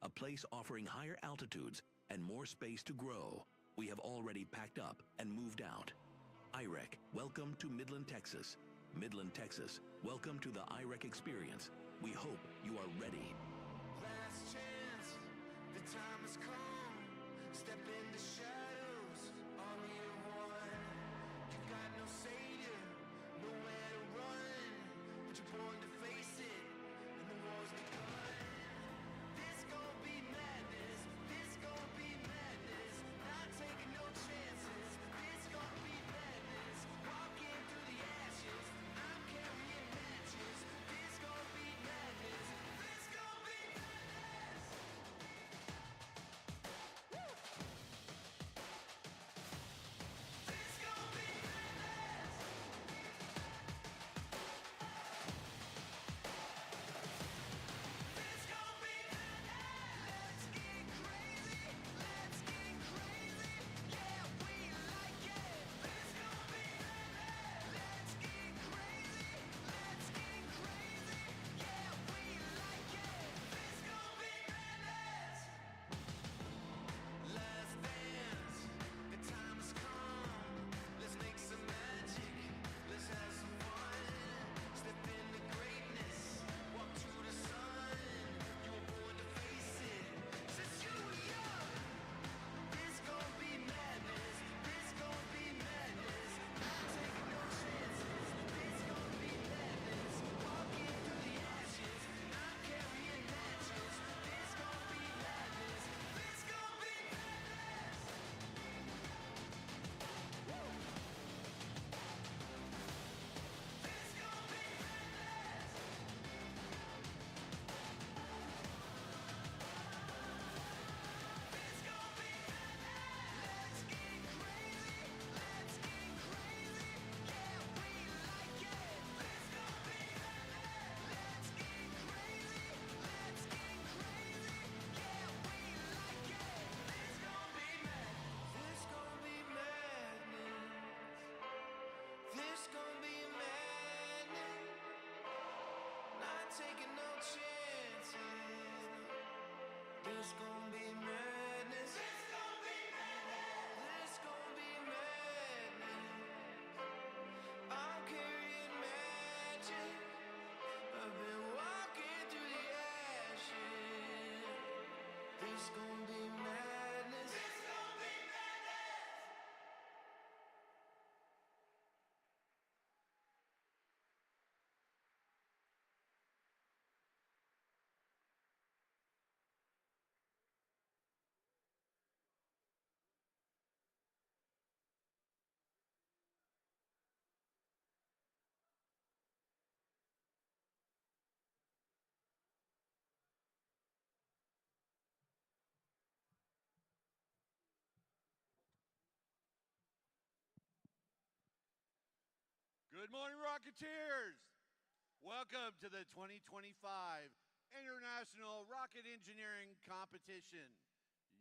a place offering higher altitudes and more space to grow. We have already packed up and moved out. IREC, welcome to Midland, Texas. Midland, Texas, welcome to the IREC experience. We hope you are ready. Last chance, the time has come. Step in the shadows, only one. You got no savior, nowhere to run, but you're born to face it, and the war's begun. This gon' be madness, this gon' be madness. Not taking no chances, this gon' be madness. Walking through the ashes, I'm carrying matches. This gon' be madness, this gon' be madness. Woo! This gon' be madness. This gon' be madness. Let's get crazy, let's get crazy. Yeah, we like it. This gon' be madness. Let's get crazy, let's get crazy. Yeah, we like it. This gon' be madness. Last dance, the time has come. Let's make some magic, let's have some fun. Step into greatness, walk to the sun. You were born to face it, since you were young. This gon' be madness, this gon' be madness. Not taking no chances, this gon' be madness. Walking through the ashes, I'm carrying matches. This gon' be madness, this gon' be madness. Woo! This gon' be madness. This gon' be madness. Let's get crazy, let's get crazy. Yeah, we like it. This gon' be madness. Let's get crazy, let's get crazy. Yeah, we like it. This gon' be madness. This gon' be madness. This gon' be madness. Not taking no chances. This gon' be madness. This gon' be madness. This gon' be madness. I'm carrying magic. I've been walking through the ashes. This gon' be madness. This gon' be madness. Good morning, Rocketeers! Welcome to the 2025 International Rocket Engineering Competition.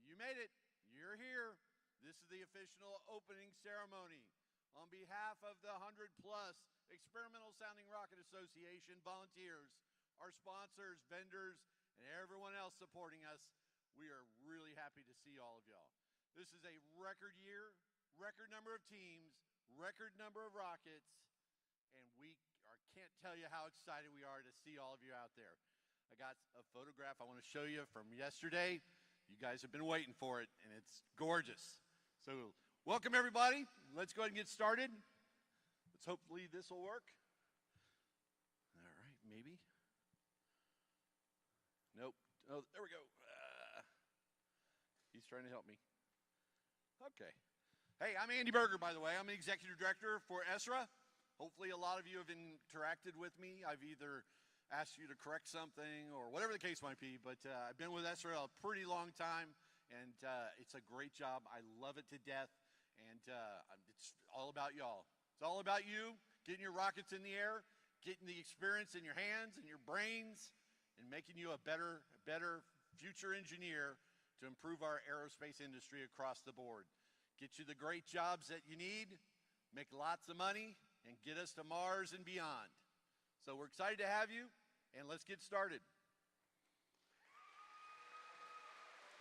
You made it. You're here. This is the official opening ceremony. On behalf of the 100-plus Experimental Sounding Rocket Association volunteers, our sponsors, vendors, and everyone else supporting us, we are really happy to see all of y'all. This is a record year, record number of teams, record number of rockets, and can't tell you how excited we are to see all of you out there. I got a photograph I want to show you from yesterday. You guys have been waiting for it, and it's gorgeous. So welcome, everybody. Let's go ahead and get started. Hopefully this will work. All right, maybe. Nope. Oh, there we go. He's trying to help me. Okay. Hey, I'm Andy Berger, by the way. I'm the executive director for ESRA. Hopefully a lot of you have interacted with me. I've either asked you to correct something or whatever the case might be, but I've been with ESRA a pretty long time, and it's a great job. I love it to death, and it's all about y'all. It's all about you, getting your rockets in the air, getting the experience in your hands and your brains, and making you a better future engineer to improve our aerospace industry across the board. Get you the great jobs that you need, make lots of money, and get us to Mars and beyond. So we're excited to have you, and let's get started.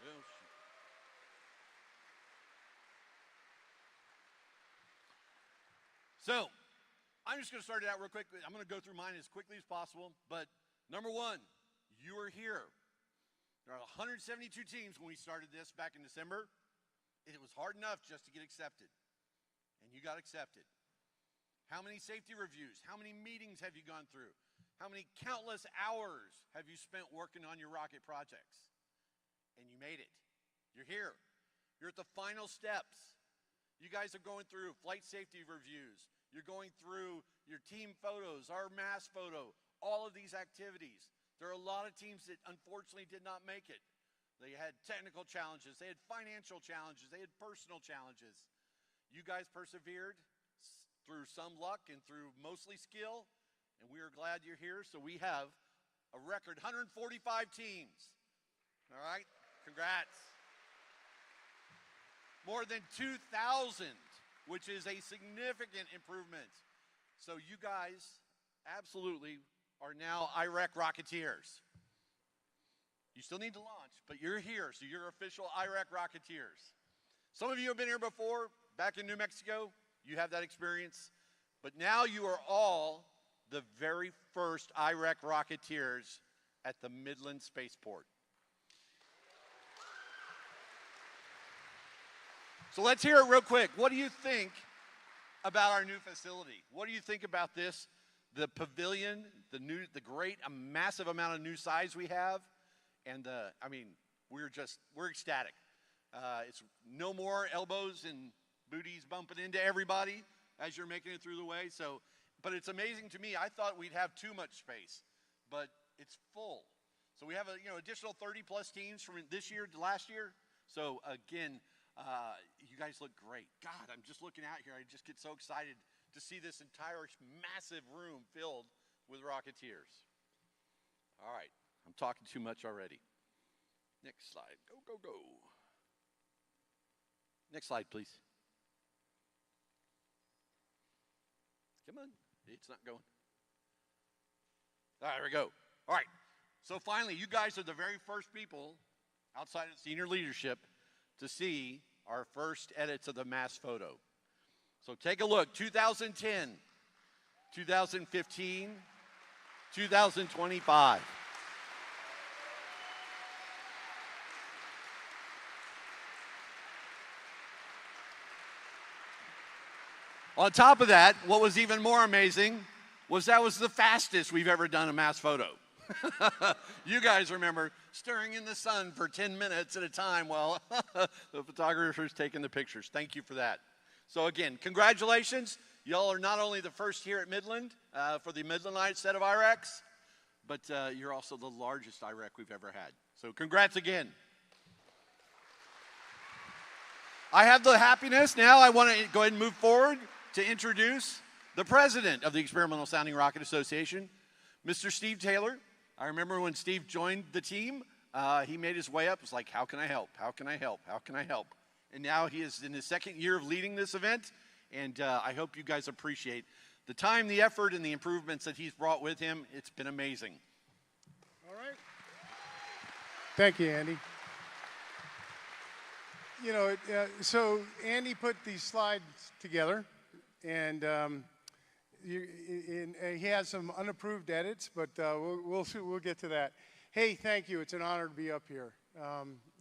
shoot. So, I'm just going to start it out real quick. I'm going to go through mine as quickly as possible. But number one, you are here. There are 172 teams when we started this back in December. It was hard enough just to get accepted. And you got accepted. How many safety reviews? How many meetings have you gone through? How many countless hours have you spent working on your rocket projects? And you made it. You're here. You're at the final steps. You guys are going through flight safety reviews. You're going through your team photos, our mass photo, all of these activities. There are a lot of teams that unfortunately did not make it. They had technical challenges, they had financial challenges, they had personal challenges. You guys persevered through some luck and through mostly skill, and we are glad you're here. So we have a record 145 teams. All right, congrats. More than 2,000, which is a significant improvement. So you guys absolutely are now IREC Rocketeers. You still need to launch, but you're here, so you're official IREC Rocketeers. Some of you have been here before, back in New Mexico. You have that experience. But now you are all the very first IREC Rocketeers at the Midland Spaceport. So let's hear it real quick. What do you think about our new facility? What do you think about this? The pavilion, the great, massive amount of new size we have. And I mean, we're ecstatic. It's no more elbows and booties bumping into everybody as you're making it through the way. So, but it's amazing to me. I thought we'd have too much space, but it's full. So we have additional 30 plus teams from this year to last year. So again, you guys look great. God, I'm just looking out here. I just get so excited to see this entire massive room filled with Rocketeers. All right, I'm talking too much already. Next slide. Go, go, go. Next slide, please. Come on. It's not going. All right, here we go. All right. So finally, you guys are the very first people outside of senior leadership to see our first edits of the mass photo. So take a look. 2010, 2015, 2025. On top of that, what was even more amazing was that was the fastest we've ever done a mass photo. You guys remember staring in the sun for 10 minutes at a time while the photographer's taking the pictures. Thank you for that. So again, congratulations. Y'all are not only the first here at Midland for the Midland Night set of IRECs, but you're also the largest IREC we've ever had. So congrats again. I have the happiness now. I want to go ahead and move forward to introduce the president of the Experimental Sounding Rocket Association, Mr. Steve Taylor. I remember when Steve joined the team, he made his way up. It's like, how can I help? How can I help? How can I help? And now he is in his second year of leading this event, and I hope you guys appreciate the time, the effort, and the improvements that he's brought with him. It's been amazing. All right. Thank you, Andy. You know, so Andy put these slides together, and he has some unapproved edits, but we'll get to that. Hey, thank you. It's an honor to be up here.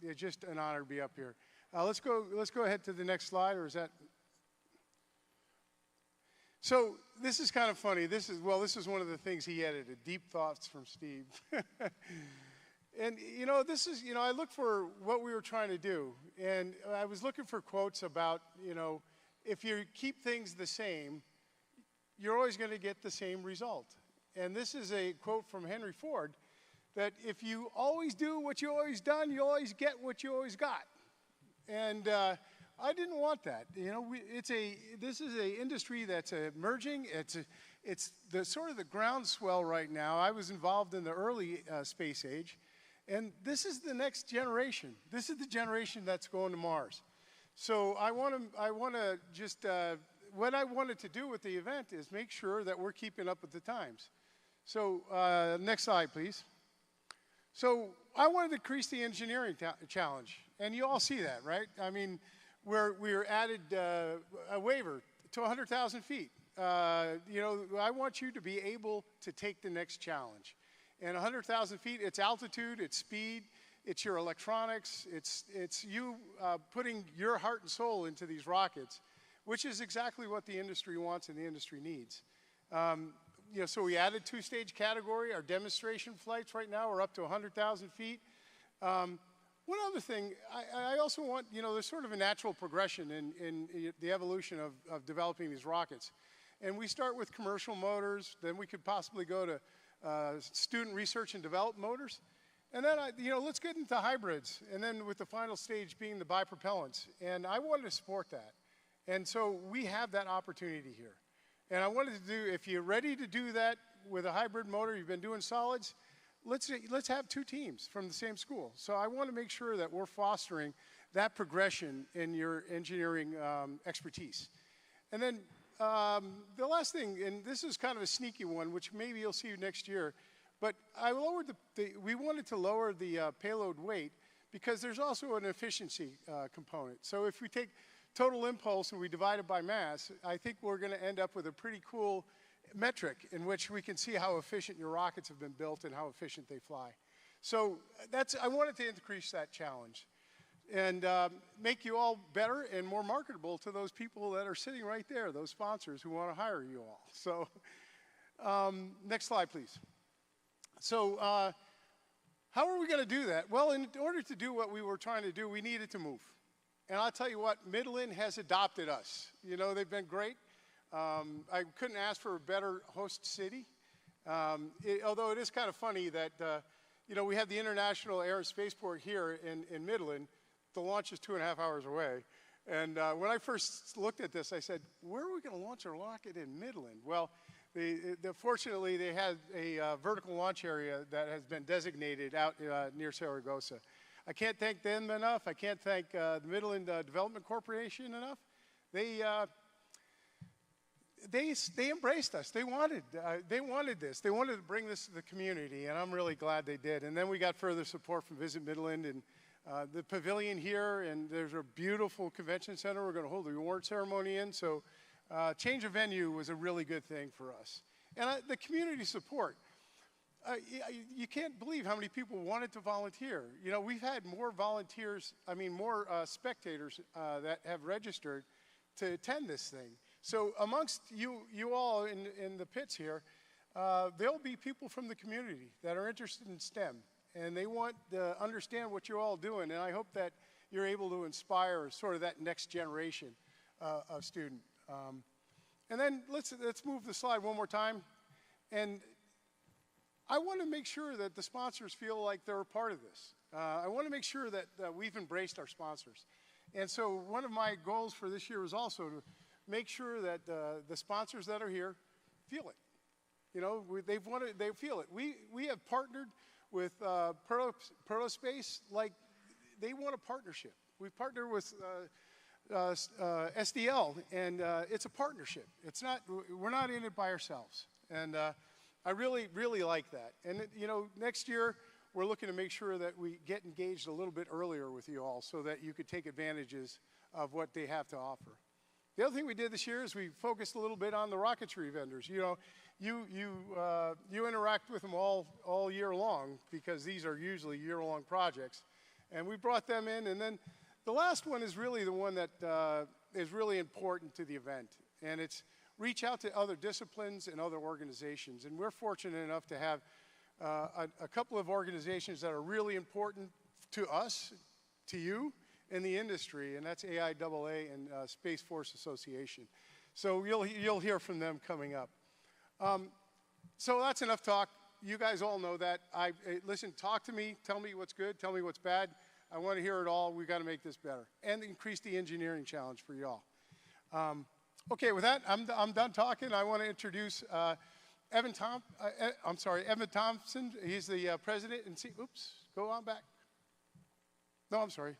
It's just an honor to be up here. Let's go ahead to the next slide, or is that? So this is kind of funny. This is one of the things he edited. Deep thoughts from Steve. And I look for what we were trying to do, and I was looking for quotes about, if you keep things the same, you're always going to get the same result. And this is a quote from Henry Ford, that if you always do what you always done, you always get what you always got. And I didn't want that. This is an industry that's emerging. It's the sort of the groundswell right now. I was involved in the early space age. And this is the next generation. This is the generation that's going to Mars. So I want to just, what I wanted to do with the event is make sure that we're keeping up with the times. So next slide, please. So I wanted to increase the engineering challenge, and you all see that, right? I mean, we're added a waiver to 100,000 feet. You know, I want you to be able to take the next challenge. And 100,000 feet, it's altitude, it's speed, it's your electronics, it's you putting your heart and soul into these rockets, which is exactly what the industry wants and the industry needs. You know, so we added two-stage category. Our demonstration flights right now are up to 100,000 feet. One other thing, I also want, you know, there's sort of a natural progression in the evolution of developing these rockets. And we start with commercial motors, then we could possibly go to student research and development motors. And then, you know, let's get into hybrids. And then with the final stage being the bipropellants. And I wanted to support that. And so we have that opportunity here. And I wanted to do, if you're ready to do that with a hybrid motor, you've been doing solids, let's have two teams from the same school. So I want to make sure that we're fostering that progression in your engineering expertise. And then the last thing, and this is kind of a sneaky one, which maybe you'll see next year, but I lowered we wanted to lower the payload weight because there's also an efficiency component. So if we take total impulse and we divide it by mass, I think we're going to end up with a pretty cool metric in which we can see how efficient your rockets have been built and how efficient they fly. So I wanted to increase that challenge and make you all better and more marketable to those people that are sitting right there, those sponsors who want to hire you all. So next slide, please. So how are we going to do that? Well, in order to do what we were trying to do, we needed to move. And I'll tell you what, Midland has adopted us. You know, they've been great. I couldn't ask for a better host city. Although it is kind of funny that, you know, we have the International Air and Spaceport here in Midland. The launch is 2.5 hours away. And when I first looked at this, I said, where are we going to launch our rocket in Midland? Well, fortunately, they had a vertical launch area that has been designated out near Saragossa. I can't thank them enough. I can't thank the Midland Development Corporation enough. They embraced us. They wanted this. They wanted to bring this to the community, and I'm really glad they did. And then we got further support from Visit Midland and the pavilion here, and there's a beautiful convention center we're going to hold the award ceremony in. So change of venue was a really good thing for us. And the community support. You can't believe how many people wanted to volunteer. You know, we've had more volunteers, more spectators that have registered to attend this thing. So amongst you all in the pits here, there'll be people from the community that are interested in STEM, and they want to understand what you're all doing, and I hope that you're able to inspire sort of that next generation of student. And then let's move the slide one more time. And I want to make sure that the sponsors feel like they're a part of this. I want to make sure that we've embraced our sponsors. And so one of my goals for this year is also to make sure that the sponsors that are here feel it. You know, they feel it. We have partnered with Protospace like they want a partnership. We've partnered with SDL, and it's a partnership. We're not in it by ourselves. And I really, really like that. And, you know, next year, we're looking to make sure that we get engaged a little bit earlier with you all so that you could take advantages of what they have to offer. The other thing we did this year is we focused a little bit on the rocketry vendors. You know, you interact with them all year long because these are usually year-long projects. And we brought them in. And then the last one is really the one that is really important to the event. And it's reach out to other disciplines and other organizations. And we're fortunate enough to have a couple of organizations that are really important to us, to you, in the industry, and that's AIAA and Space Force Association. So you'll hear from them coming up. So that's enough talk. You guys all know that. Listen, talk to me. Tell me what's good. Tell me what's bad. I want to hear it all. We've got to make this better and increase the engineering challenge for y'all. Okay, with that, I'm done talking. I want to introduce Evan Thompson. He's the president and CEO. Oops, go on back. No, I'm sorry.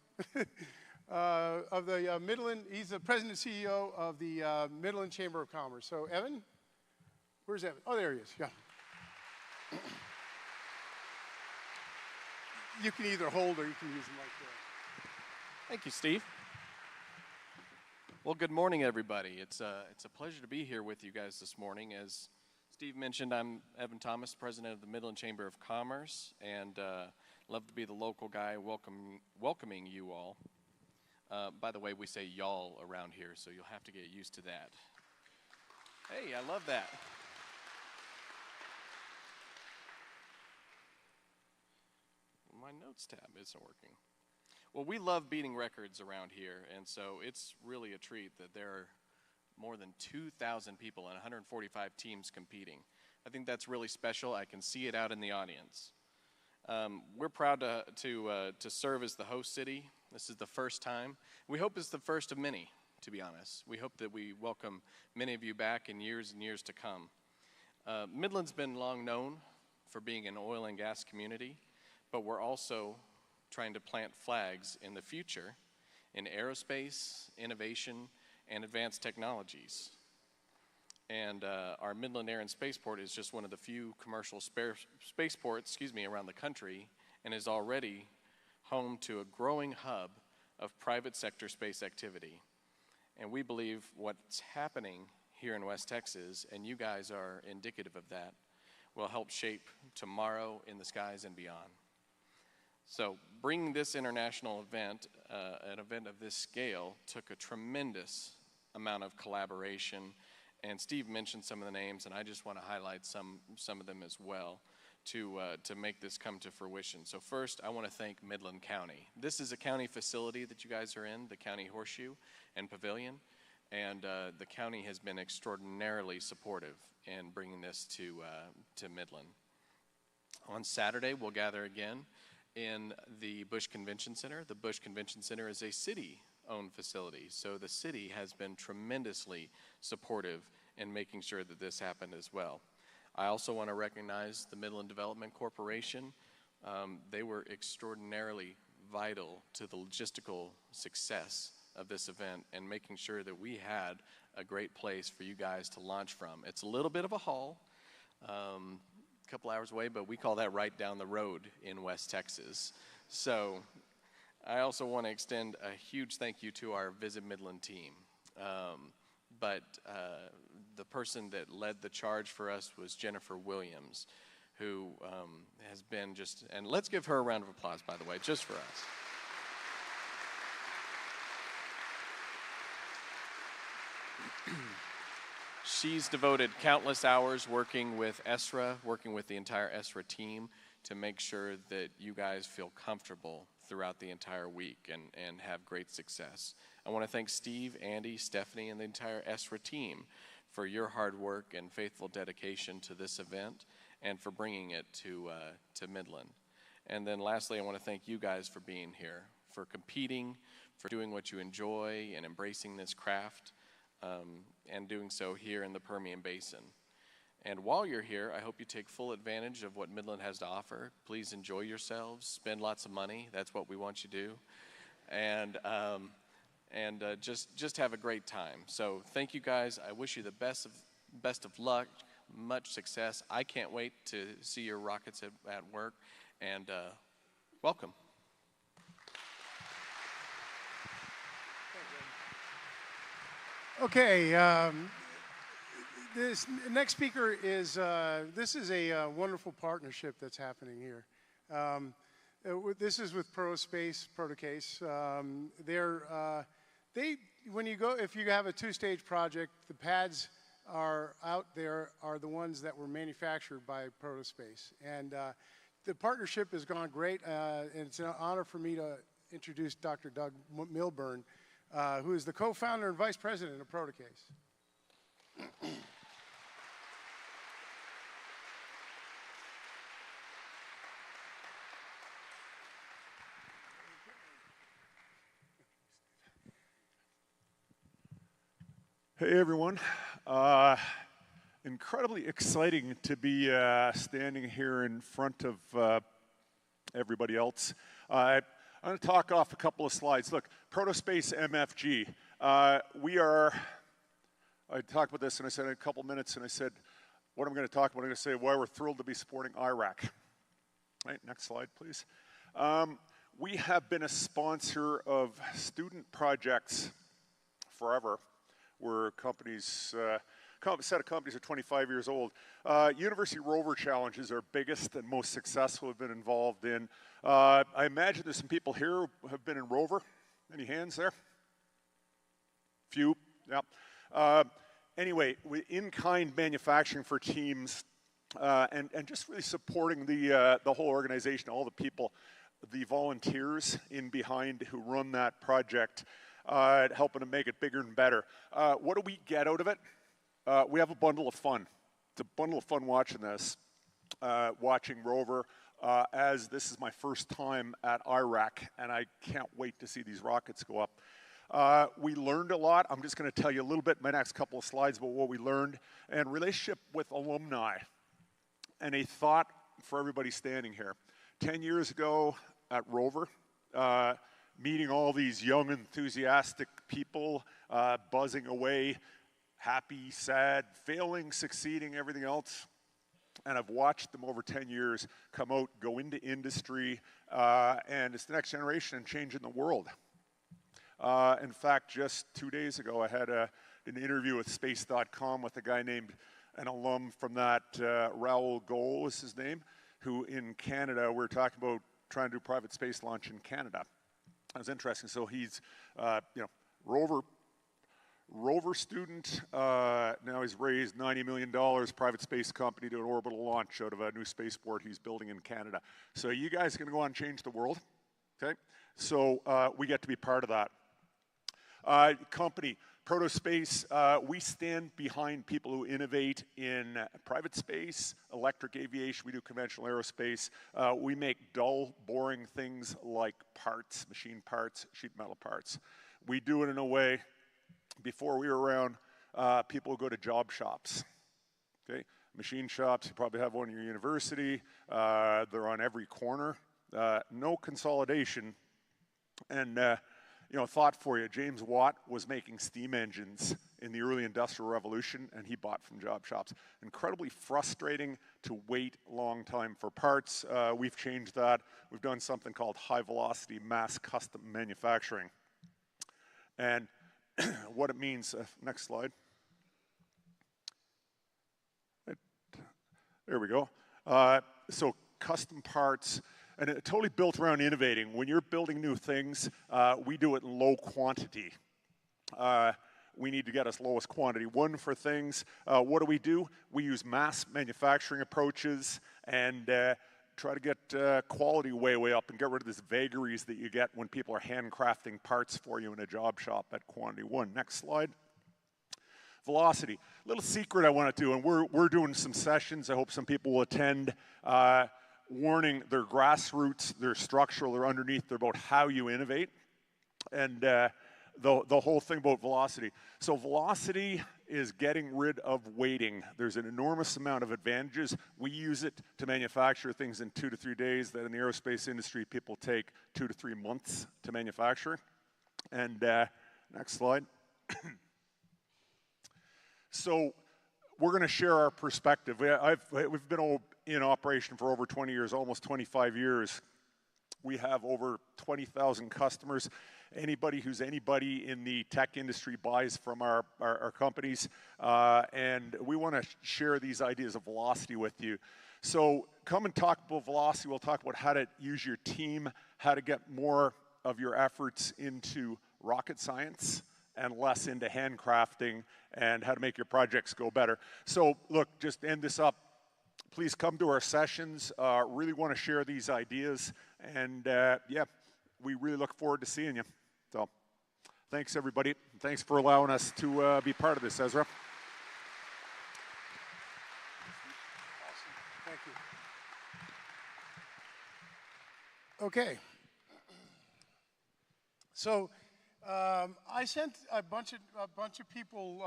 Of the Midland, he's the president and CEO of the Midland Chamber of Commerce. So, Evan, where's Evan? Oh, there he is. Yeah. you can either hold or you can use them like that. Thank you, Steve. Well, good morning, everybody. It's a pleasure to be here with you guys this morning. As Steve mentioned, I'm Evan Thomas, president of the Midland Chamber of Commerce, and love to be the local guy welcoming you all. By the way, we say y'all around here, so you'll have to get used to that. Hey, I love that. My notes tab isn't working. Well, we love beating records around here, and so it's really a treat that there are more than 2,000 people and 145 teams competing. I think that's really special. I can see it out in the audience. We're proud to serve as the host city. This is the first time. We hope it's the first of many, to be honest. We hope that we welcome many of you back in years and years to come. Midland's been long known for being an oil and gas community, but we're also trying to plant flags in the future in aerospace, innovation, and advanced technologies. And our Midland Air and Spaceport is just one of the few commercial spaceports, around the country, and is already home to a growing hub of private sector space activity. And we believe what's happening here in West Texas, and you guys are indicative of that, will help shape tomorrow in the skies and beyond. So bringing this international event, an event of this scale, took a tremendous amount of collaboration, and Steve mentioned some of the names, and I just want to highlight some of them as well to make this come to fruition. So first, I want to thank Midland County. This is a county facility that you guys are in, the County Horseshoe and Pavilion, and the county has been extraordinarily supportive in bringing this to Midland. On Saturday, we'll gather again in the Bush Convention Center. The Bush Convention Center is a city-owned facility, so the city has been tremendously supportive in making sure that this happened as well. I also want to recognize the Midland Development Corporation. They were extraordinarily vital to the logistical success of this event and making sure that we had a great place for you guys to launch from. It's a little bit of a haul, couple hours away, but we call that right down the road in West Texas. So I also want to extend a huge thank you to our Visit Midland team. The person that led the charge for us was Jennifer Williams, who has been just, and let's give her a round of applause, by the way, just for us. She's devoted countless hours working with ESRA, working with the entire ESRA team to make sure that you guys feel comfortable throughout the entire week and have great success. I want to thank Steve, Andy, Stephanie, and the entire ESRA team for your hard work and faithful dedication to this event and for bringing it to Midland. And then lastly, I want to thank you guys for being here, for competing, for doing what you enjoy and embracing this craft. And doing so here in the Permian Basin. And while you're here, I hope you take full advantage of what Midland has to offer. Please enjoy yourselves, spend lots of money. That's what we want you to do. And just have a great time. So thank you guys. I wish you the best of luck, much success. I can't wait to see your rockets at work. And welcome. Okay, this next speaker is, this is a wonderful partnership that's happening here. This is with Protocase. When you go, if you have a two-stage project, the pads are out there are the ones that were manufactured by Protospace. And the partnership has gone great, and it's an honor for me to introduce Dr. Doug Milburn, who is the co-founder and vice president of Protocase. Hey everyone, incredibly exciting to be standing here in front of everybody else. I'm going to talk off a couple of slides. Look, Protospace MFG. I talked about this and I said in a couple minutes and I said what I'm going to talk about. I'm going to say why we're thrilled to be supporting IREC. Right, next slide please. We have been a sponsor of student projects forever. We're companies, set of companies are 25 years old. University Rover Challenge is our biggest and most successful we've been involved in. I imagine there's some people here who have been in Rover. Any hands there? Few, yeah. Anyway, in-kind manufacturing for teams and just really supporting the whole organization, all the people, the volunteers in behind who run that project, helping to make it bigger and better. What do we get out of it? We have a bundle of fun. It's a bundle of fun watching this, watching Rover, as this is my first time at IREC, and I can't wait to see these rockets go up. We learned a lot. I'm just going to tell you a little bit in my next couple of slides about what we learned, and relationship with alumni. And a thought for everybody standing here. 10 years ago at Rover, meeting all these young, enthusiastic people, buzzing away, happy, sad, failing, succeeding, everything else. And I've watched them over 10 years come out, go into industry, and it's the next generation and changing the world. In fact, just 2 days ago, I had an interview with Space.com with a guy named, an alum from that, Raoul Goal is his name, who in Canada, we're talking about trying to do private space launch in Canada. That was interesting. So he's, Rover student, now he's raised $90 million, private space company, to an orbital launch out of a new spaceport he's building in Canada. So you guys are going to go on and change the world, okay? So we get to be part of that. Company, Protospace, we stand behind people who innovate in private space, electric aviation, we do conventional aerospace. We make dull, boring things like parts, machine parts, sheet metal parts. We do it in a way, before we were around, people would go to job shops, okay? Machine shops, you probably have one in your university, they're on every corner. No consolidation, and thought for you, James Watt was making steam engines in the early Industrial Revolution, and he bought from job shops. Incredibly frustrating to wait a long time for parts. We've changed that. We've done something called high-velocity mass custom manufacturing. And what it means, next slide. There we go. So custom parts, and it totally built around innovating. When you're building new things, we do it in low quantity. We need to get as low as quantity. One for things, what do? We use mass manufacturing approaches and try to get quality way up and get rid of these vagaries that you get when people are handcrafting parts for you in a job shop at quantity one. Next slide. Velocity. Little secret I want to do, and we're doing some sessions. I hope some people will attend. Warning, they're grassroots, they're structural, they're underneath, they're about how you innovate, and the whole thing about velocity. So velocity is getting rid of waiting. There's an enormous amount of advantages. We use it to manufacture things in 2 to 3 days that in the aerospace industry people take 2 to 3 months to manufacture. And next slide. So we're going to share our perspective. We've been in operation for over 20 years, almost 25 years. We have over 20,000 customers. Anybody who's anybody in the tech industry buys from our companies, and we want to share these ideas of velocity with you. So come and talk about velocity. We'll talk about how to use your team, how to get more of your efforts into rocket science and less into handcrafting, and how to make your projects go better. So look, just to end this up, please come to our sessions. Really want to share these ideas, and yeah, we really look forward to seeing you. So thanks everybody. Thanks for allowing us to be part of this, Ezra. Awesome. Thank you. Okay. So I sent a bunch of people,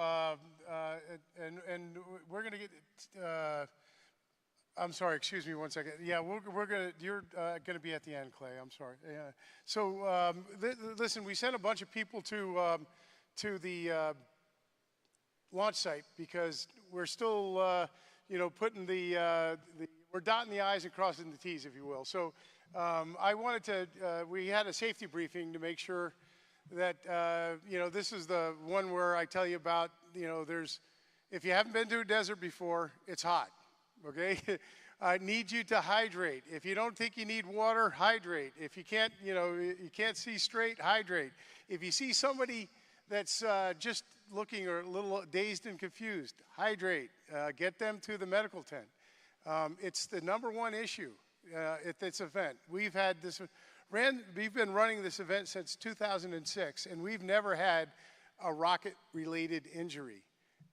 and we're going to get. I'm sorry. Excuse me one second. Yeah, we're gonna. You're going to be at the end, Clay. I'm sorry. Yeah. So listen, we sent a bunch of people to the launch site because we're still putting we're dotting the I's and crossing the T's, if you will. So I wanted to, we had a safety briefing to make sure that, this is the one where I tell you about, if you haven't been to a desert before, it's hot, okay? I need you to hydrate. If you don't think you need water, hydrate. If you can't, you can't see straight, hydrate. If you see somebody that's just looking or a little dazed and confused, hydrate. Get them to the medical tent. It's the #1 issue at this event. We've been running this event since 2006, and we've never had a rocket-related injury.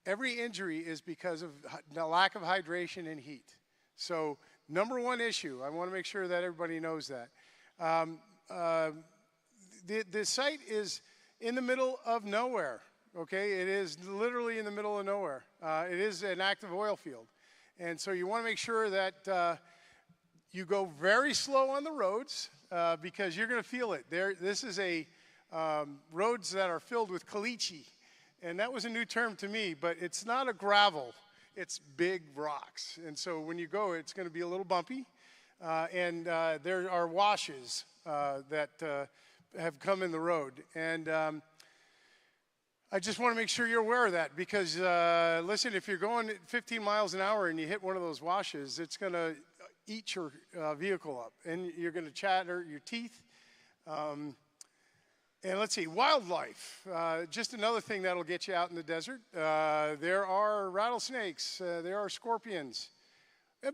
Every injury is because of the lack of hydration and heat. So #1 issue, I want to make sure that everybody knows that. The site is in the middle of nowhere, okay? It is literally in the middle of nowhere. It is an active oil field. And so you want to make sure that you go very slow on the roads because you're going to feel it. This is roads that are filled with caliche. And that was a new term to me, but it's not a gravel. It's big rocks. And so when you go, it's going to be a little bumpy. And there are washes that have come in the road. And I just want to make sure you're aware of that because, listen, if you're going 15 miles an hour and you hit one of those washes, it's going to eat your vehicle up. And you're going to chatter your teeth. And let's see, wildlife. Just another thing that'll get you out in the desert. There are rattlesnakes. There are scorpions.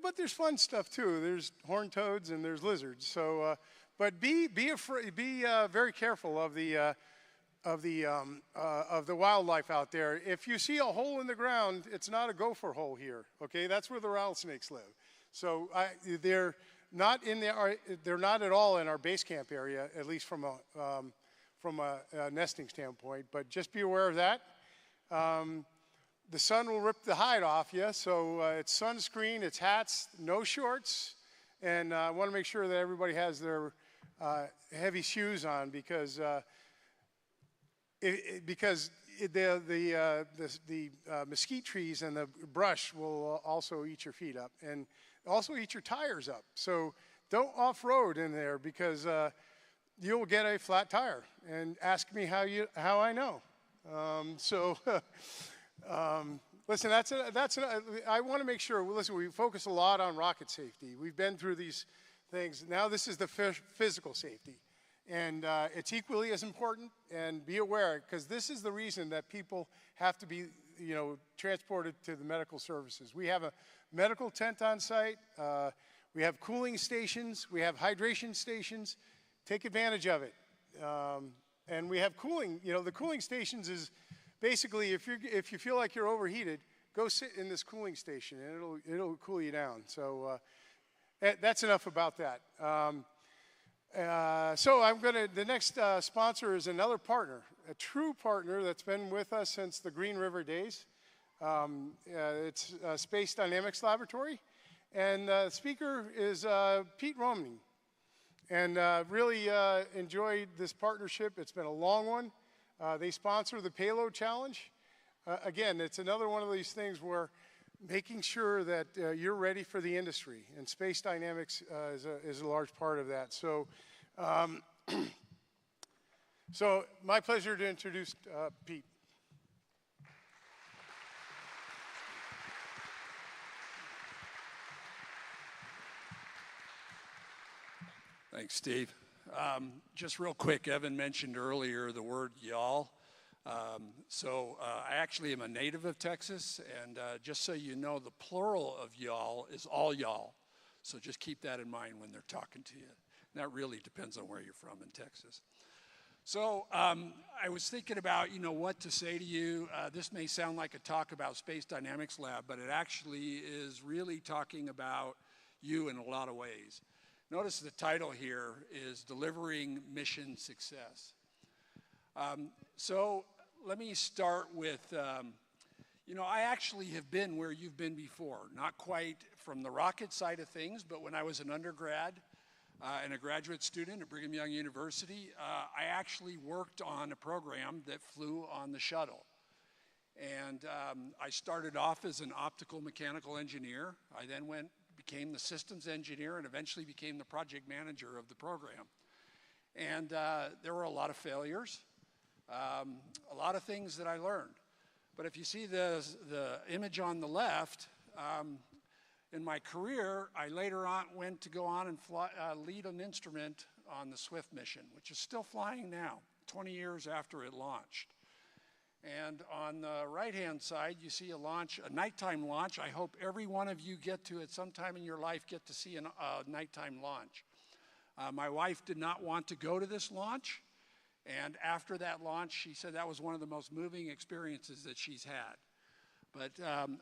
But there's fun stuff too. There's horned toads and there's lizards. So, but be very careful of the wildlife out there. If you see a hole in the ground, it's not a gopher hole here. Okay, that's where the rattlesnakes live. So they're not at all in our base camp area, at least from a nesting standpoint. But just be aware of that. The sun will rip the hide off you, so it's sunscreen, it's hats, no shorts, and I want to make sure that everybody has their heavy shoes on because the mesquite trees and the brush will also eat your feet up and also eat your tires up. So don't off-road in there because you'll get a flat tire. And ask me how I know. Listen, I want to make sure, listen, we focus a lot on rocket safety. We've been through these things. Now this is the physical safety. And it's equally as important, and be aware, because this is the reason that people have to be, transported to the medical services. We have a medical tent on site. We have cooling stations. We have hydration stations. Take advantage of it. And we have cooling. The cooling stations is basically if you feel like you're overheated, go sit in this cooling station and it'll cool you down. So that's enough about that. So the next sponsor is another partner, a true partner that's been with us since the Green River days. It's Space Dynamics Laboratory, and the speaker is Pete Romney. And really enjoyed this partnership. It's been a long one. They sponsor the Payload Challenge. Again, it's another one of these things where making sure that you're ready for the industry, and Space Dynamics is a large part of that. So, so my pleasure to introduce Pete. Thanks, Steve. Just real quick, Evan mentioned earlier the word y'all. I actually am a native of Texas, and just so you know, the plural of y'all is all y'all. So just keep that in mind when they're talking to you. And that really depends on where you're from in Texas. So I was thinking about, what to say to you. This may sound like a talk about Space Dynamics Lab, but it actually is really talking about you in a lot of ways. Notice the title here is Delivering Mission Success. So let me start with, I actually have been where you've been before. Not quite from the rocket side of things, but when I was an undergrad and a graduate student at Brigham Young University, I actually worked on a program that flew on the shuttle. And I started off as an optical mechanical engineer. I then became the systems engineer and eventually became the project manager of the program. And there were a lot of failures, a lot of things that I learned. But if you see the image on the left, in my career, I later on went to go on and lead an instrument on the SWIFT mission, which is still flying now, 20 years after it launched. And on the right-hand side, you see a nighttime launch. I hope every one of you get to, at some time in your life, get to see a nighttime launch. My wife did not want to go to this launch. And after that launch, she said that was one of the most moving experiences that she's had. But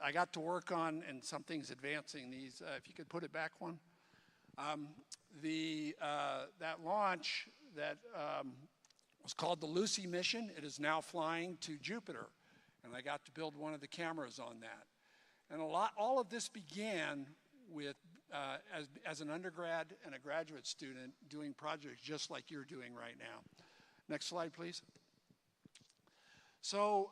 I got to work on, and something's advancing these, if you could put it back one. That launch that was called the Lucy mission. It is now flying to Jupiter, and I got to build one of the cameras on that. And all of this began with, as an undergrad and a graduate student, doing projects just like you're doing right now. Next slide, please. So,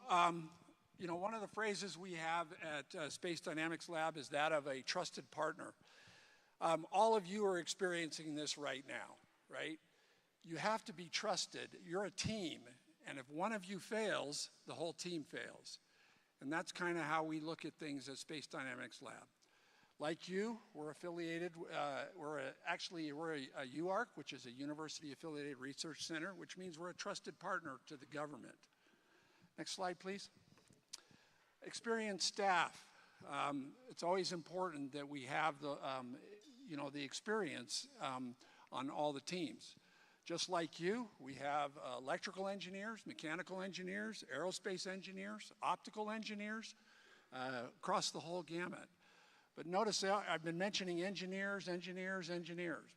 you know, one of the phrases we have at Space Dynamics Lab is that of a trusted partner. All of you are experiencing this right now, right? You have to be trusted. You're a team, and if one of you fails, the whole team fails. And that's kind of how we look at things at Space Dynamics Lab. Like you, we're affiliated, we're a UARC, which is a University Affiliated Research Center, which means we're a trusted partner to the government. Next slide, please. Experienced staff. It's always important that we have the experience on all the teams. Just like you, we have electrical engineers, mechanical engineers, aerospace engineers, optical engineers, across the whole gamut. But notice I've been mentioning engineers,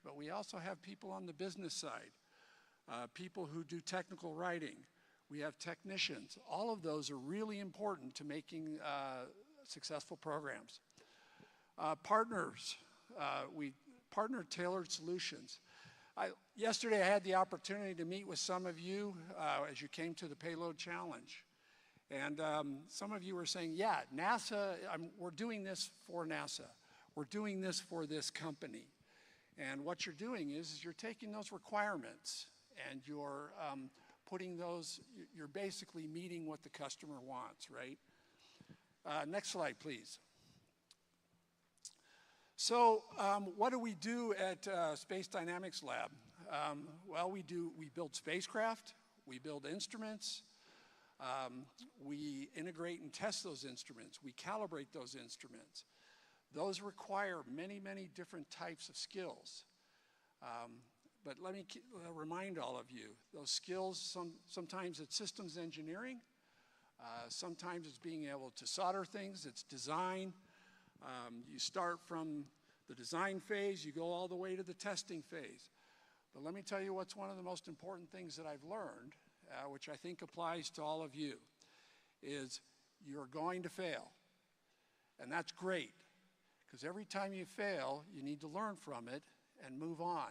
but we also have people on the business side, people who do technical writing. We have technicians. All of those are really important to making successful programs. Partners, we partner tailored solutions. Yesterday I had the opportunity to meet with some of you as you came to the Payload Challenge. And some of you were saying, yeah, NASA, we're doing this for NASA. We're doing this for this company. And what you're doing is you're taking those requirements and you're putting those, you're basically meeting what the customer wants, right? Next slide, please. So what do we do at Space Dynamics Lab? Well, we build spacecraft, we build instruments, we integrate and test those instruments, we calibrate those instruments. Those require many, many different types of skills. But let me remind all of you, those skills, sometimes it's systems engineering, sometimes it's being able to solder things, it's design. You start from the design phase, you go all the way to the testing phase. But let me tell you what's one of the most important things that I've learned, which I think applies to all of you, is you're going to fail. And that's great, because every time you fail, you need to learn from it and move on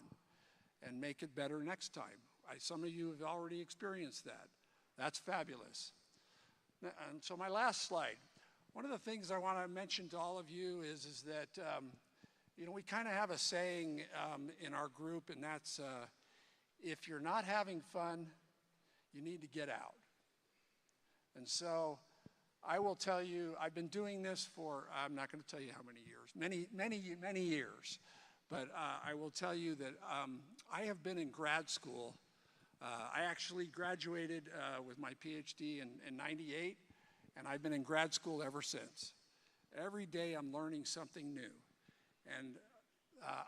and make it better next time. Some of you have already experienced that. That's fabulous. And so my last slide. One of the things I want to mention to all of you is that, you know, we kind of have a saying in our group, and that's, if you're not having fun, you need to get out. And so I will tell you, I've been doing this for, I'm not going to tell you how many years, many years. But I will tell you that I have been in grad school. I actually graduated with my PhD in '98. And I've been in grad school ever since. Every day I'm learning something new. And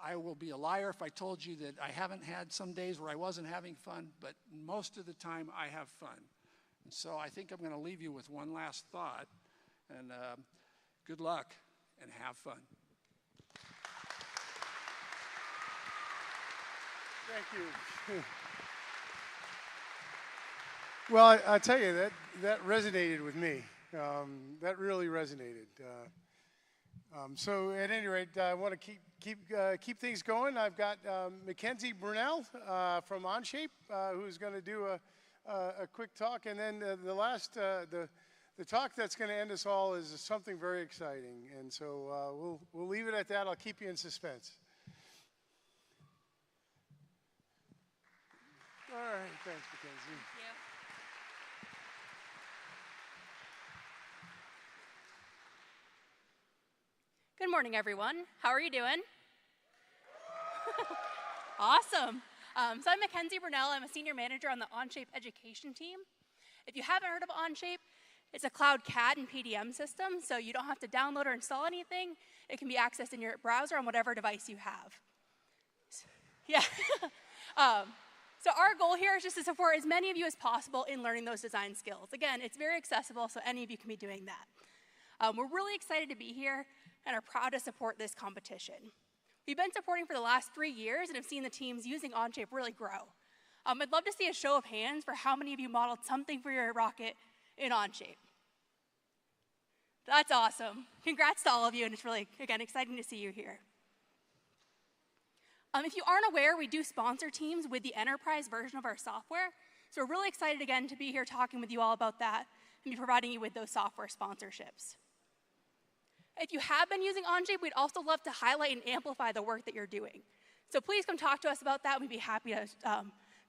I will be a liar if I told you that I haven't had some days where I wasn't having fun, but most of the time I have fun. And so I think I'm going to leave you with one last thought. And good luck and have fun. Thank you. Well, I tell you, that resonated with me. That really resonated. So at any rate, I want to keep things going. I've got Mackenzie Brunel from Onshape who's going to do a quick talk, and then the the talk that's going to end us all is something very exciting, and so we'll leave it at that. I'll keep you in suspense. All right, thanks, Mackenzie. Thank you. Good morning, everyone. How are you doing? Awesome. So I'm Mackenzie Brunell. I'm a senior manager on the Onshape education team. If you haven't heard of Onshape, it's a cloud CAD and PDM system, so you don't have to download or install anything. It can be accessed in your browser on whatever device you have. Yeah. So our goal here is just to support as many of you as possible in learning those design skills. Again, it's very accessible, so any of you can be doing that. We're really excited to be here and are proud to support this competition. We've been supporting for the last 3 years and have seen the teams using Onshape really grow. I'd love to see a show of hands for how many of you modeled something for your rocket in Onshape. That's awesome. Congrats to all of you, and it's really, again, exciting to see you here. If you aren't aware, we do sponsor teams with the enterprise version of our software, so we're really excited again to be here talking with you all about that and be providing you with those software sponsorships. If you have been using Onshape, we'd also love to highlight and amplify the work that you're doing. So please come talk to us about that. We'd be happy to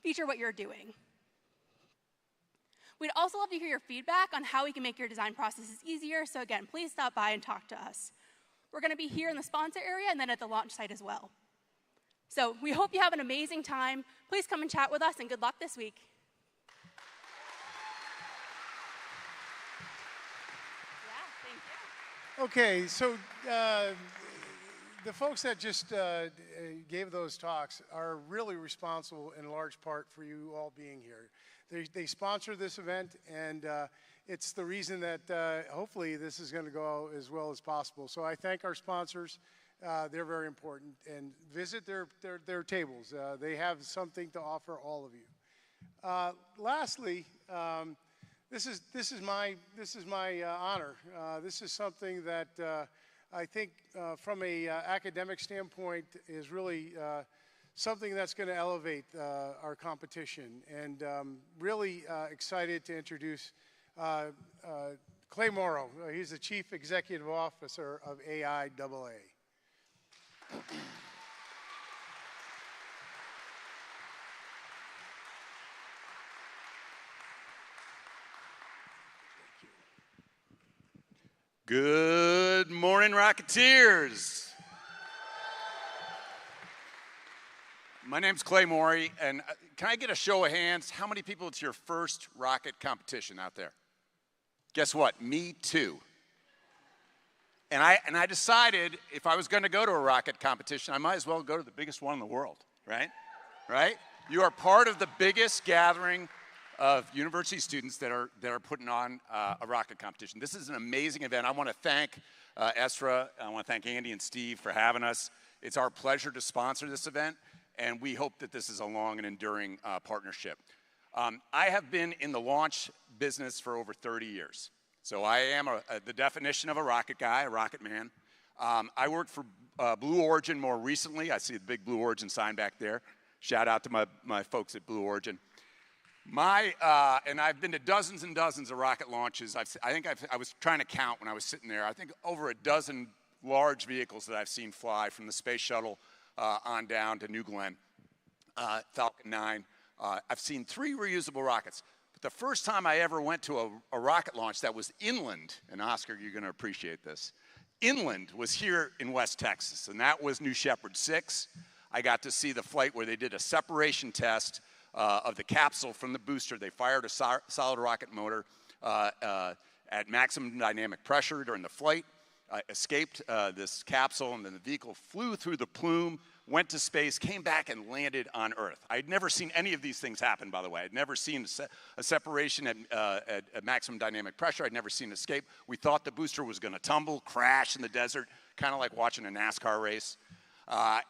feature what you're doing. We'd also love to hear your feedback on how we can make your design processes easier. So again, please stop by and talk to us. We're going to be here in the sponsor area and then at the launch site as well. So we hope you have an amazing time. Please come and chat with us, and good luck this week. Okay, so the folks that just gave those talks are really responsible in large part for you all being here. They sponsor this event, and it's the reason that hopefully this is going to go as well as possible. So I thank our sponsors. They're very important, and visit their tables. They have something to offer all of you. Lastly, this is my honor. This is something that I think from a academic standpoint is really something that's going to elevate our competition, and really excited to introduce Clay Morrow. He's the Chief Executive Officer of AIAA. Good morning, Rocketeers. My name's Clay Morey, and can I get a show of hands? How many people it's your first rocket competition out there? Guess what? Me too. And I decided if I was going to go to a rocket competition, I might as well go to the biggest one in the world, right? Right? You are part of the biggest gathering of university students that are putting on a rocket competition. This is an amazing event. I want to thank Esra. I want to thank Andy and Steve for having us. It's our pleasure to sponsor this event, and we hope that this is a long and enduring partnership. I have been in the launch business for over 30 years. So I am the definition of a rocket guy, a rocket man. I worked for Blue Origin more recently. I see the big Blue Origin sign back there. Shout out to my folks at Blue Origin. And I've been to dozens and dozens of rocket launches. I was trying to count when I was sitting there. I think over a dozen large vehicles that I've seen fly from the space shuttle on down to New Glenn, Falcon 9. I've seen 3 reusable rockets. But the first time I ever went to a rocket launch that was inland, and Oscar, you're going to appreciate this, inland was here in West Texas, and that was New Shepard 6. I got to see the flight where they did a separation test of the capsule from the booster. They fired a solid rocket motor at maximum dynamic pressure during the flight, escaped this capsule, and then the vehicle flew through the plume, went to space, came back, and landed on Earth. I'd never seen any of these things happen, by the way. I'd never seen a separation at maximum dynamic pressure. I'd never seen an escape. We thought the booster was going to tumble, crash in the desert, kind of like watching a NASCAR race.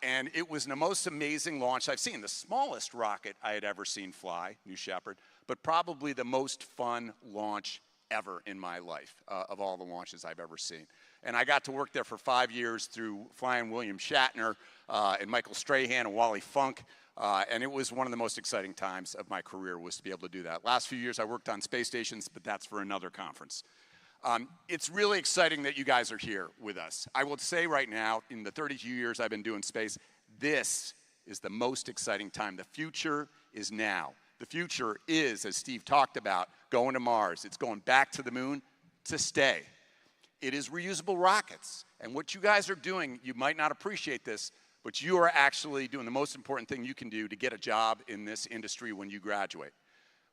And it was the most amazing launch I've seen. The smallest rocket I had ever seen fly, New Shepard, but probably the most fun launch ever in my life of all the launches I've ever seen. And I got to work there for 5 years through flying William Shatner and Michael Strahan and Wally Funk. And it was one of the most exciting times of my career was to be able to do that. Last few years I worked on space stations, but that's for another conference. It's really exciting that you guys are here with us. I will say right now, in the 32 years I've been doing space, this is the most exciting time. The future is now. The future is, as Steve talked about, going to Mars. It's going back to the moon to stay. It is reusable rockets. And what you guys are doing, you might not appreciate this, but you are actually doing the most important thing you can do to get a job in this industry when you graduate.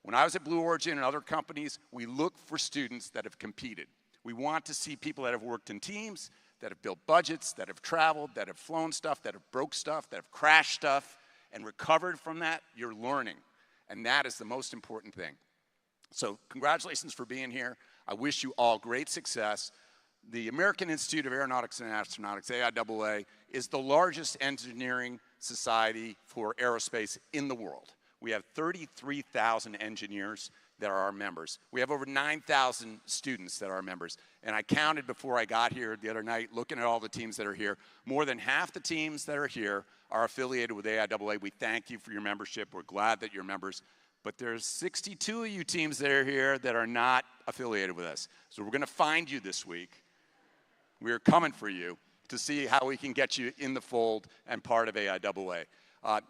When I was at Blue Origin and other companies, we look for students that have competed. We want to see people that have worked in teams, that have built budgets, that have traveled, that have flown stuff, that have broke stuff, that have crashed stuff, and recovered from that. You're learning. And that is the most important thing. So congratulations for being here. I wish you all great success. The American Institute of Aeronautics and Astronautics, AIAA, is the largest engineering society for aerospace in the world. We have 33,000 engineers that are our members. We have over 9,000 students that are our members. And I counted before I got here the other night, looking at all the teams that are here. More than half the teams that are here are affiliated with AIAA. We thank you for your membership. We're glad that you're members. But there's 62 of you teams that are here that are not affiliated with us. So we're going to find you this week. We're coming for you to see how we can get you in the fold and part of AIAA.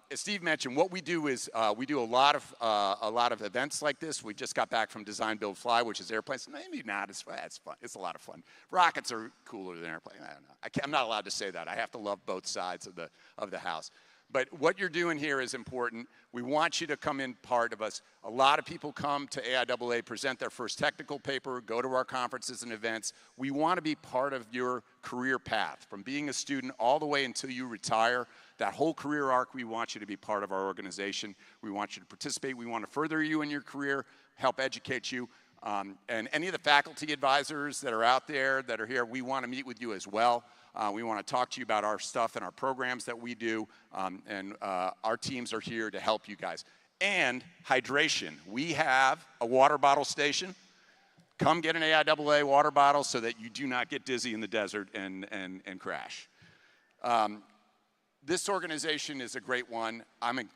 As Steve mentioned, what we do is we do a lot of events like this. We just got back from Design, Build, Fly, which is airplanes. Maybe not. It's fun. It's a lot of fun. Rockets are cooler than airplanes. I don't know. I'm not allowed to say that. I have to love both sides of the house. But what you're doing here is important. We want you to come in part of us. A lot of people come to AIAA, present their first technical paper, go to our conferences and events. We want to be part of your career path, from being a student all the way until you retire. That whole career arc, we want you to be part of our organization. We want you to participate. We want to further you in your career, help educate you. And any of the faculty advisors that are out there that are here, we want to meet with you as well. We want to talk to you about our stuff and our programs that we do, and our teams are here to help you guys. And hydration. We have a water bottle station. Come get an AIAA water bottle so that you do not get dizzy in the desert and crash. This organization is a great one. I'm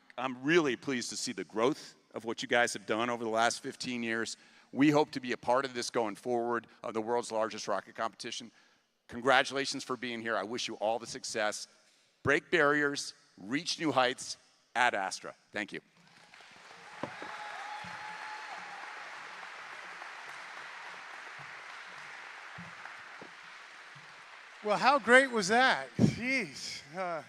really pleased to see the growth of what you guys have done over the last 15 years. We hope to be a part of this going forward, of the world's largest rocket competition. Congratulations for being here. I wish you all the success. Break barriers, reach new heights, ad Astra. Thank you. Well, how great was that? Jeez. At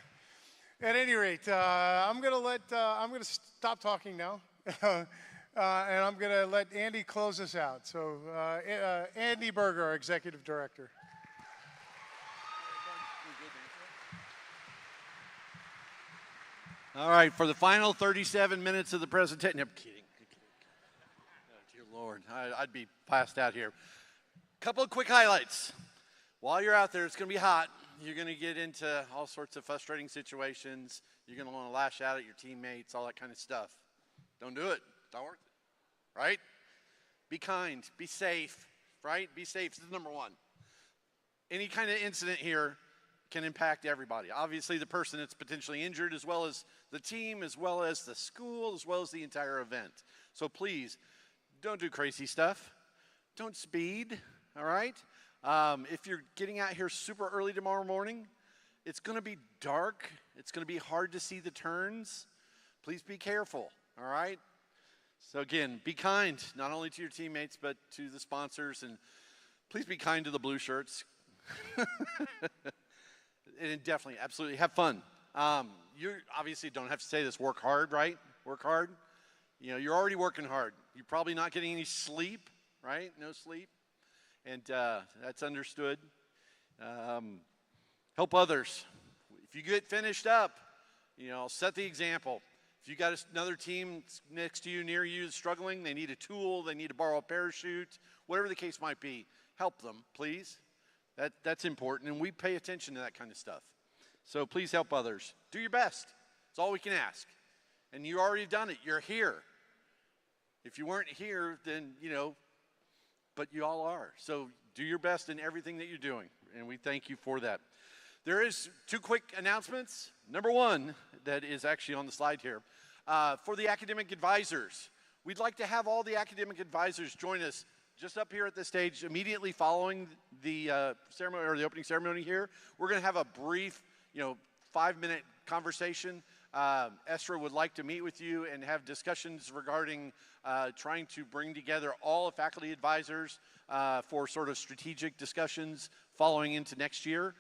any rate, I'm going to stop talking now. And I'm going to let Andy close us out. So, Andy Berger, our Executive Director. All right, for the final 37 minutes of the presentation. No, I'm kidding. Oh, dear Lord, I'd be passed out here. Couple of quick highlights. While you're out there, it's going to be hot. You're going to get into all sorts of frustrating situations. You're going to want to lash out at your teammates, all that kind of stuff. Don't do it. It's not worth it, right? Be kind. Be safe, right? Be safe. This is number one. Any kind of incident here can impact everybody. Obviously, the person that's potentially injured, as well as the team, as well as the school, as well as the entire event. So please, don't do crazy stuff. Don't speed, all right? If you're getting out here super early tomorrow morning, it's going to be dark. It's going to be hard to see the turns. Please be careful, all right? So again, be kind, not only to your teammates, but to the sponsors. And please be kind to the blue shirts. And definitely, absolutely, have fun. You obviously don't have to say this, work hard, right? Work hard. You know, you're already working hard. You're probably not getting any sleep, right? No sleep. And that's understood. Help others. If you get finished up, you know, set the example. If you got another team next to you, near you, struggling, they need a tool, they need to borrow a parachute, whatever the case might be, help them, please. That's important, and we pay attention to that kind of stuff. So please help others. Do your best. That's all we can ask. And you already done it. You're here. If you weren't here, then, you know, but you all are. So do your best in everything that you're doing, and we thank you for that. There is two quick announcements. Number one, that is actually on the slide here, for the academic advisors. We'd like to have all the academic advisors join us just up here at the stage, immediately following the ceremony or the opening ceremony here, we're going to have a brief, 5-minute conversation. Estra would like to meet with you and have discussions regarding trying to bring together all the faculty advisors for sort of strategic discussions following into next year.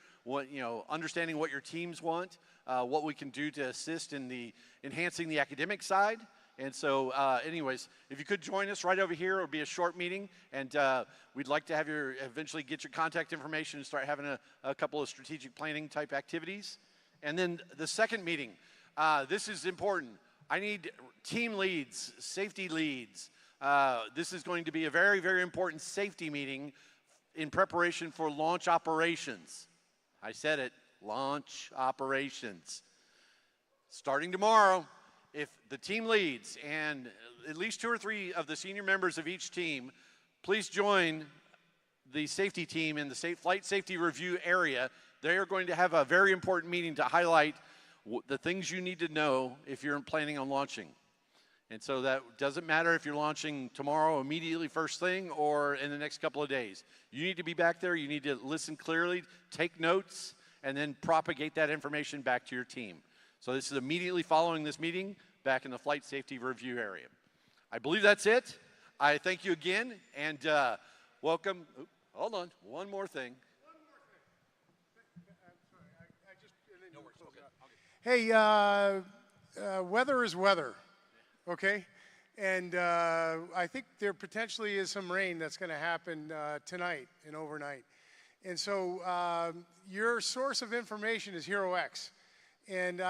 Understanding what your teams want, what we can do to assist in the enhancing the academic side. And so, anyways, if you could join us right over here, it would be a short meeting, and we'd like to have you eventually get your contact information and start having a couple of strategic planning type activities. And then the second meeting, this is important. I need team leads, safety leads. This is going to be a very, very important safety meeting in preparation for launch operations. I said it, launch operations. Starting tomorrow, if the team leads and at least 2 or 3 of the senior members of each team, please join the safety team in the flight safety review area. They are going to have a very important meeting to highlight the things you need to know if you're planning on launching. And so that doesn't matter if you're launching tomorrow immediately first thing or in the next couple of days. You need to be back there. You need to listen clearly, take notes, and then propagate that information back to your team. So this is immediately following this meeting back in the flight safety review area. I believe that's it. I thank you again and welcome. Hold on, one more thing. Hey, weather is weather, okay? And I think there potentially is some rain that's going to happen tonight and overnight. And so your source of information is HeroX. And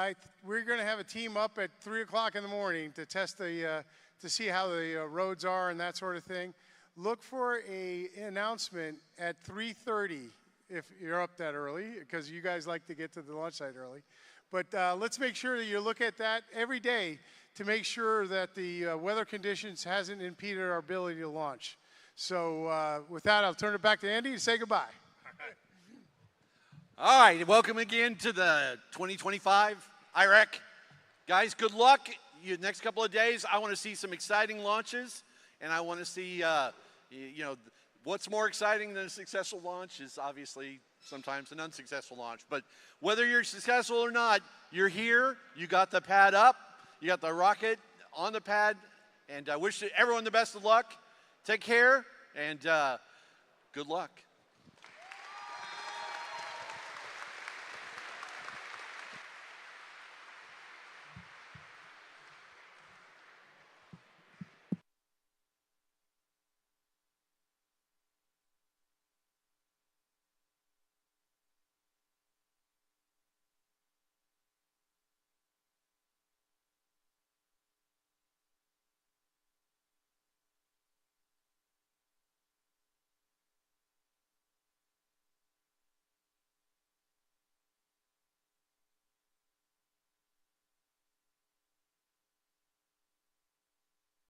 we're going to have a team up at 3 o'clock in the morning to test to see how the roads are and that sort of thing. Look for an announcement at 3:30 if you're up that early, because you guys like to get to the lunch site early. But let's make sure that you look at that every day to make sure that the weather conditions hasn't impeded our ability to launch. So with that, I'll turn it back to Andy to say goodbye. All right, welcome again to the 2025 IREC. Guys, good luck. Next couple of days, I want to see some exciting launches, and I want to see, what's more exciting than a successful launch is obviously sometimes an unsuccessful launch. But whether you're successful or not, you're here, you got the pad up, you got the rocket on the pad, and I wish everyone the best of luck. Take care, and good luck.